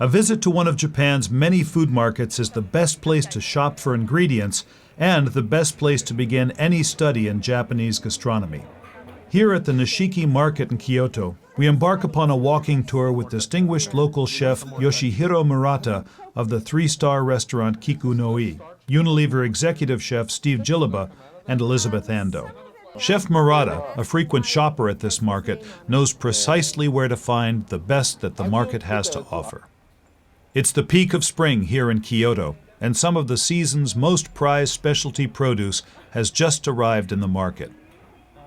A visit to one of Japan's many food markets is the best place to shop for ingredients and the best place to begin any study in Japanese gastronomy. Here at the Nishiki Market in Kyoto, we embark upon a walking tour with distinguished local chef Yoshihiro Murata of the three-star restaurant Kiku no I, Unilever executive chef Steve Gilliba, and Elizabeth Ando. Chef Murata, a frequent shopper at this market, knows precisely where to find the best that the market has to offer. It's the peak of spring here in Kyoto, and some of the season's most prized specialty produce has just arrived in the market.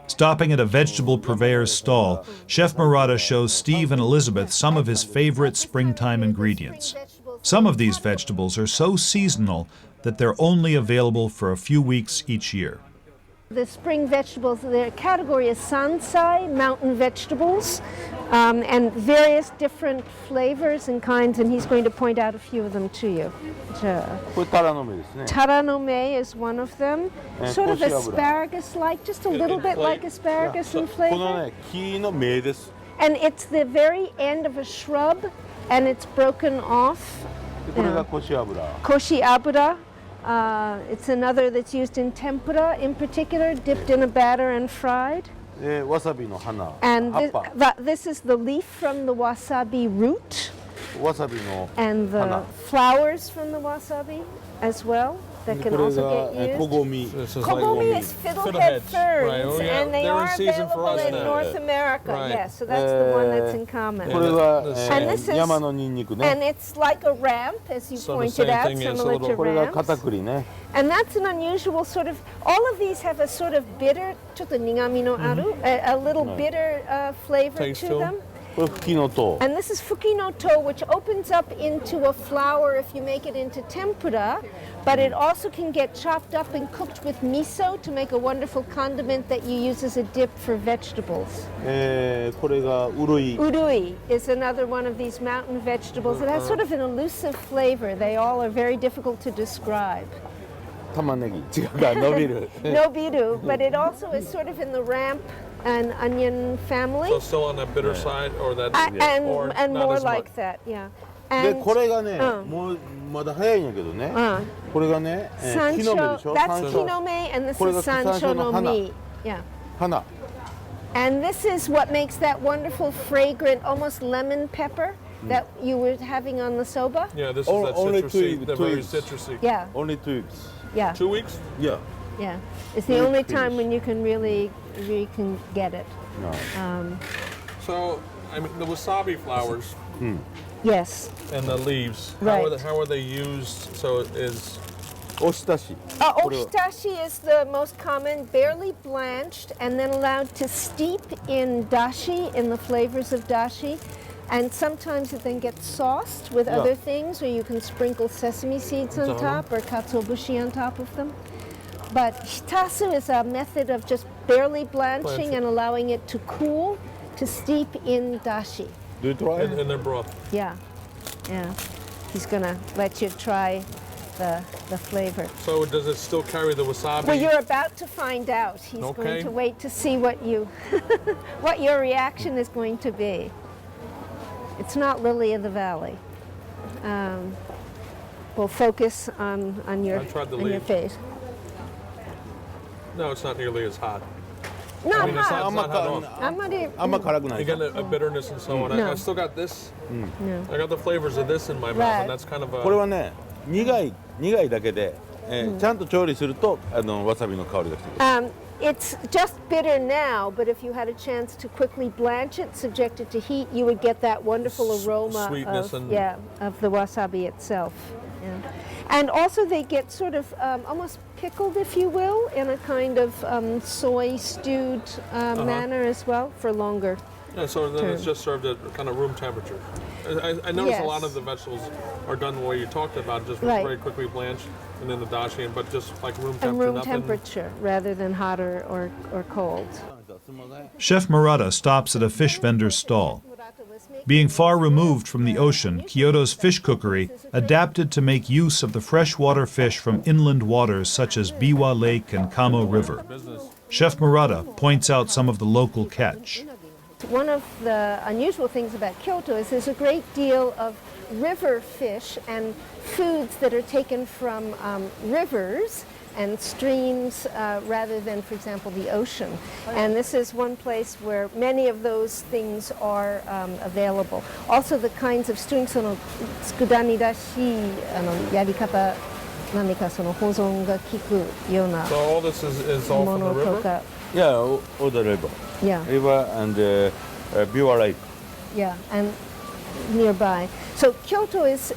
Stopping at a vegetable purveyor's stall, Chef Murata shows Steve and Elizabeth some of his favorite springtime ingredients. Some of these vegetables are so seasonal that they're only available for a few weeks each year. The spring vegetables, their category is sansai, mountain vegetables, and various different flavors and kinds, and he's going to point out a few of them to you. Taranome is one of them, sort of asparagus-like, just a little bit like asparagus in flavor. And it's the very end of a shrub, and it's broken off. Koshi abura. It's another that's used in tempura, in particular, dipped in a batter and fried. And this is the leaf from the wasabi root. And the flowers from the wasabi as well that can also get used. Kogomi is fiddlehead ferns, and they are available in North America. Right. Yes, so that's the one that's in common. And this is, and it's like a ramp, as you pointed out, similar to ramps. And that's an unusual sort of, all of these have a sort of bitter, nigami no aru, a little bitter flavor to them. And this is fukinoto, which opens up into a flour if you make it into tempura, but it also can get chopped up and cooked with miso to make a wonderful condiment that you use as a dip for vegetables. Urui is another one of these mountain vegetables. It has sort of an elusive flavor. They all are very difficult to describe. Nobiru, but it also is sort of in the ramp and onion family. So still on that bitter side, or that, and more like that, yeah. And sancho, that's kinome, and this is sancho no mi. Yeah. And this is what makes that wonderful, fragrant, almost lemon pepper that you were having on the soba. Yeah, this is that citrusy, the very citrusy. Yeah. Only 2 weeks. Yeah. 2 weeks? Yeah. Yeah. It's the only time when you can really can get it. No. So, I mean, the wasabi flowers. Yes. And the leaves. Right. How are they used? So it is. Oshitashi. Oshitashi is the most common, barely blanched and then allowed to steep in dashi, in the flavors of dashi. And sometimes it then gets sauced with other things, or you can sprinkle sesame seeds on top or katsuobushi on top of them. But hitasu is a method of just barely blanching and allowing it to cool, to steep in dashi. Do you try? In their broth. Yeah, yeah. He's gonna let you try the flavor. So does it still carry the wasabi? Well, you're about to find out. He's going to wait to see what you, what your reaction is going to be. It's not lily of the valley. We'll focus on your face. No, it's not nearly as hot. Not It's hot. not hot at all. You get a bitterness and so on. I still got this. I got the flavors of this in my mouth, and that's kind of a. これはね、苦いだけで、ちゃんと調理するとわさびの香りがしてくる。It's just bitter now, but if you had a chance to quickly blanch it, subject it to heat, you would get that wonderful aroma sweetness of the wasabi itself. Yeah. And also they get sort of almost pickled, if you will, in a kind of soy stewed manner as well for longer. Yeah, so then it's just served at kind of room temperature. I notice a lot of the vegetables are done the way you talked about, just very quickly blanched, and then the dashi, but just like room temperature. And room temperature rather than hot or cold. Chef Murata stops at a fish vendor's stall. Being far removed from the ocean, Kyoto's fish cookery adapted to make use of the freshwater fish from inland waters such as Biwa Lake and Kamo River. Chef Murata points out some of the local catch. One of the unusual things about Kyoto is there's a great deal of river fish and foods that are taken from rivers and streams rather than, for example, the ocean. And this is one place where many of those things are available. Also the kinds of stewing, その佃煮だし、やり方、何かその保存が効くような So all this is all も from の the と river? か。 Yeah, all the river. Yeah. River and Biwa Lake. Yeah, and nearby. So Kyoto is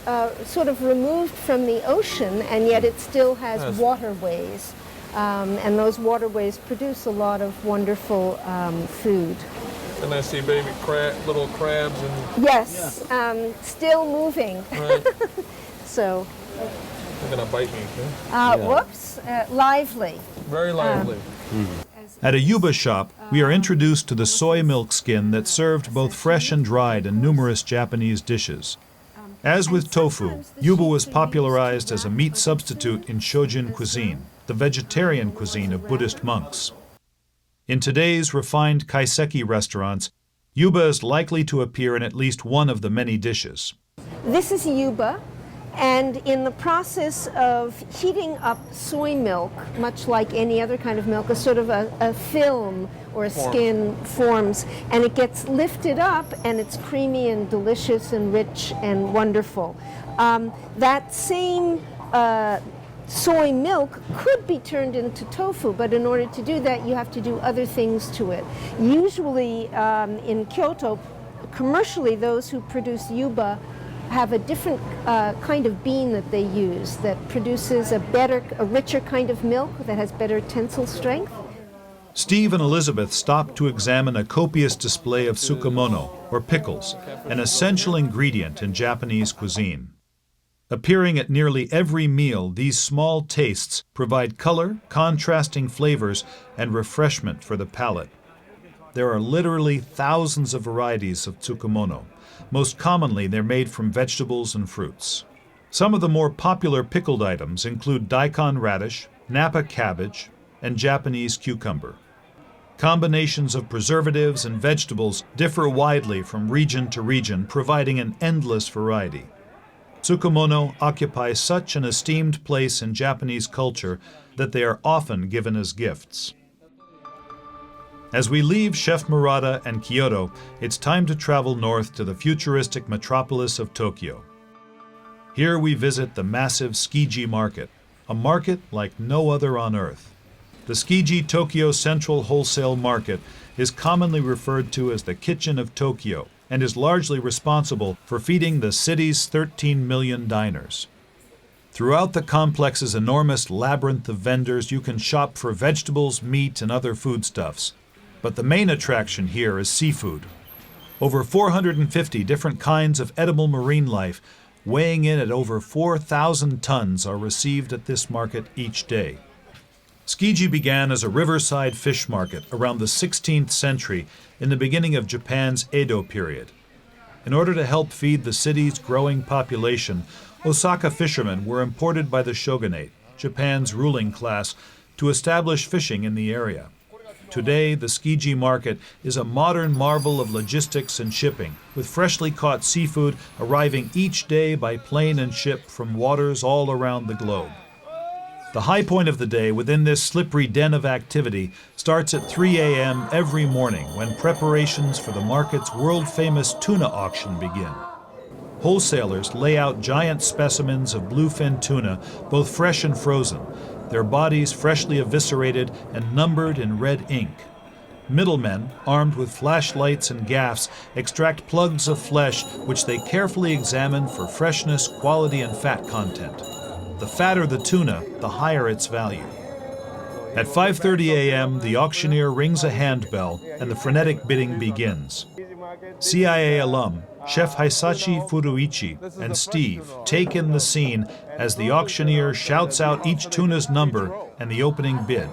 sort of removed from the ocean, and yet it still has Yes. waterways. And those waterways produce a lot of wonderful food. And I see baby little crabs and Yes, still moving. right. So, They're gonna bite me. whoops, lively. Very lively. At a yuba shop, we are introduced to the soy milk skin that served both fresh and dried in numerous Japanese dishes. As with tofu, yuba was popularized as a meat substitute in Shojin cuisine, the vegetarian cuisine of Buddhist monks. In today's refined kaiseki restaurants, yuba is likely to appear in at least one of the many dishes. This is yuba, and in the process of heating up soy milk, much like any other kind of milk, a sort of a film or a skin forms, and it gets lifted up, and it's creamy and delicious and rich and wonderful. That same soy milk could be turned into tofu, but in order to do that, you have to do other things to it. Usually in Kyoto, commercially, those who produce yuba have a different kind of bean that they use that produces a richer kind of milk that has better tensile strength. Steve and Elizabeth stopped to examine a copious display of tsukemono, or pickles, an essential ingredient in Japanese cuisine. Appearing at nearly every meal, these small tastes provide color, contrasting flavors, and refreshment for the palate. There are literally thousands of varieties of tsukemono. Most commonly, they're made from vegetables and fruits. Some of the more popular pickled items include daikon radish, Napa cabbage, and Japanese cucumber. Combinations of preservatives and vegetables differ widely from region to region, providing an endless variety. Tsukemono occupy such an esteemed place in Japanese culture that they are often given as gifts. As we leave Chef Murata and Kyoto, it's time to travel north to the futuristic metropolis of Tokyo. Here we visit the massive Tsukiji Market, a market like no other on earth. The Tsukiji Tokyo Central Wholesale Market is commonly referred to as the Kitchen of Tokyo and is largely responsible for feeding the city's 13 million diners. Throughout the complex's enormous labyrinth of vendors, you can shop for vegetables, meat, and other foodstuffs. But the main attraction here is seafood. Over 450 different kinds of edible marine life, weighing in at over 4,000 tons, are received at this market each day. Tsukiji began as a riverside fish market around the 16th century in the beginning of Japan's Edo period. In order to help feed the city's growing population, Osaka fishermen were imported by the shogunate, Japan's ruling class, to establish fishing in the area. Today, the Tsukiji Market is a modern marvel of logistics and shipping, with freshly caught seafood arriving each day by plane and ship from waters all around the globe. The high point of the day within this slippery den of activity starts at 3 a.m. every morning when preparations for the market's world-famous Tuna Auction begin. Wholesalers lay out giant specimens of bluefin tuna, both fresh and frozen, their bodies freshly eviscerated and numbered in red ink. Middlemen, armed with flashlights and gaffs, extract plugs of flesh which they carefully examine for freshness, quality, and fat content. The fatter the tuna, the higher its value. At 5:30 a.m., the auctioneer rings a handbell and the frenetic bidding begins. CIA alum Chef Hisashi Furuichi and Steve take in the scene as the auctioneer shouts out each tuna's number and the opening bid.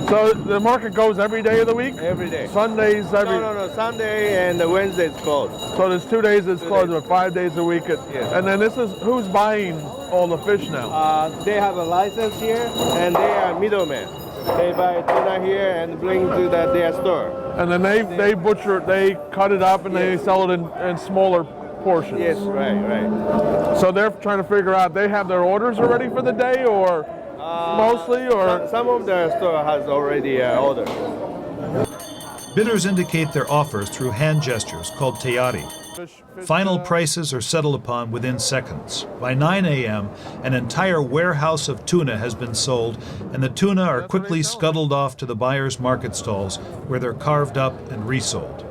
So the market goes every day of the week? Every day. Sundays, No. Sunday and Wednesday is closed. So there's 2 days it's closed, but 5 days a week. Yes. And then this is, who's buying all the fish now? They have a license here, and they are middlemen. They buy tuna here and bring to their store. And then they butcher it, they cut it up, and they sell it in smaller portions. Yes, right. So they're trying to figure out, they have their orders already for the day, or mostly, or? Some of the store has already ordered. Bidders indicate their offers through hand gestures called teari. Final prices are settled upon within seconds. By 9 a.m., an entire warehouse of tuna has been sold, and the tuna are quickly scuttled off to the buyers' market stalls, where they're carved up and resold.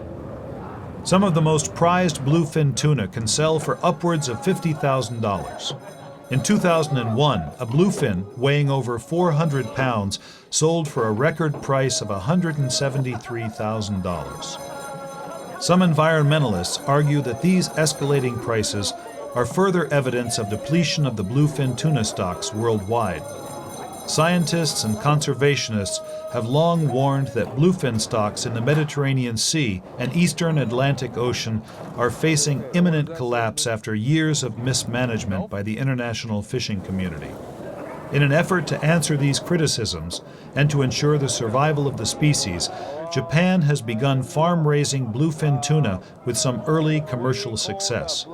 Some of the most prized bluefin tuna can sell for upwards of $50,000. In 2001, a bluefin weighing over 400 pounds sold for a record price of $173,000. Some environmentalists argue that these escalating prices are further evidence of depletion of the bluefin tuna stocks worldwide. Scientists and conservationists have long warned that bluefin stocks in the Mediterranean Sea and eastern Atlantic Ocean are facing imminent collapse after years of mismanagement by the international fishing community. In an effort to answer these criticisms and to ensure the survival of the species, Japan has begun farm-raising bluefin tuna with some early commercial success.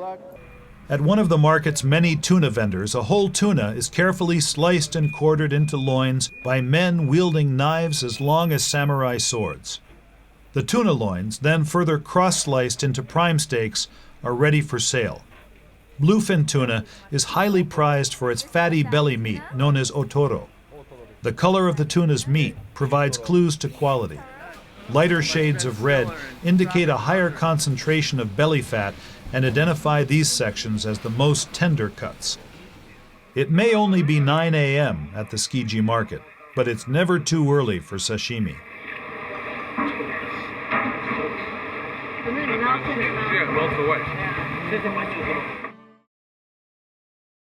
At one of the market's many tuna vendors, a whole tuna is carefully sliced and quartered into loins by men wielding knives as long as samurai swords. The tuna loins, then further cross-sliced into prime steaks, are ready for sale. Bluefin tuna is highly prized for its fatty belly meat, known as otoro. The color of the tuna's meat provides clues to quality. Lighter shades of red indicate a higher concentration of belly fat and identify these sections as the most tender cuts. It may only be 9 a.m. at the Tsukiji Market, but it's never too early for sashimi. Yeah, melts away.